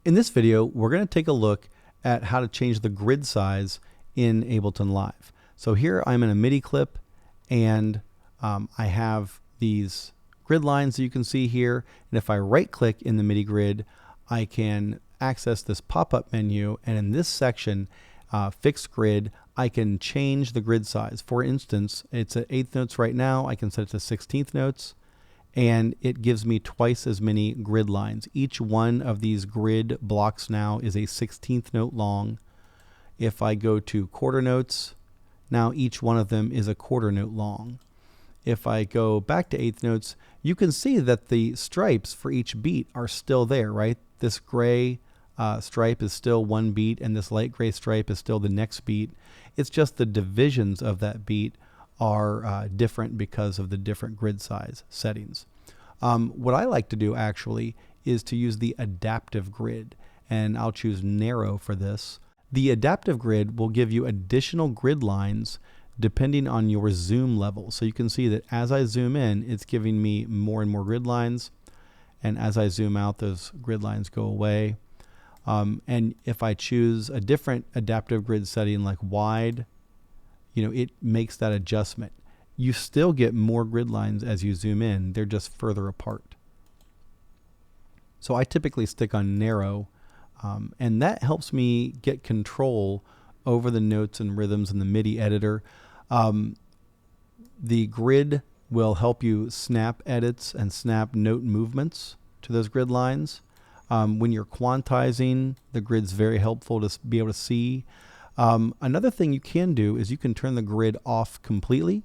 In this video, we're going to take a look at how to change the grid size in Ableton Live. So here I'm in a MIDI clip, and I have these grid lines that you can see here. And if I right click in the MIDI grid, I can access this pop-up menu, and in this section, fixed grid, I can change the grid size. For instance, it's at 8th notes right now. I can set it to 16th notes, and it gives me twice as many grid lines. Each one of these grid blocks now is a 16th note long. If I go to quarter notes, now each one of them is a quarter note long. If I go back to 8th notes, you can see that the stripes for each beat are still there, right? This gray stripe is still one beat, and this light gray stripe is still the next beat. It's just the divisions of that beat are different because of the different grid size settings. What I like to do actually is to use the adaptive grid, and I'll choose narrow for this. The adaptive grid will give you additional grid lines depending on your zoom level. So you can see that as I zoom in, it's giving me more and more grid lines, and as I zoom out, those grid lines go away. And if I choose a different adaptive grid setting like wide, it makes that adjustment. You still get more grid lines as you zoom in, they're just further apart. So I typically stick on narrow, and that helps me get control over the notes and rhythms in the MIDI editor. The grid will help you snap edits and snap note movements to those grid lines. When you're quantizing, the grid's very helpful to be able to see. Another thing you can do is you can turn the grid off completely,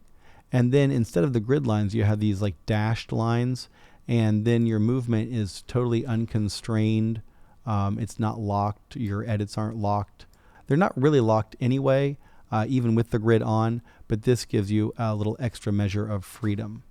and then instead of the grid lines, you have these like dashed lines, and then your movement is totally unconstrained. It's not locked. Your edits aren't locked. They're not really locked anyway, even with the grid on, but this gives you a little extra measure of freedom.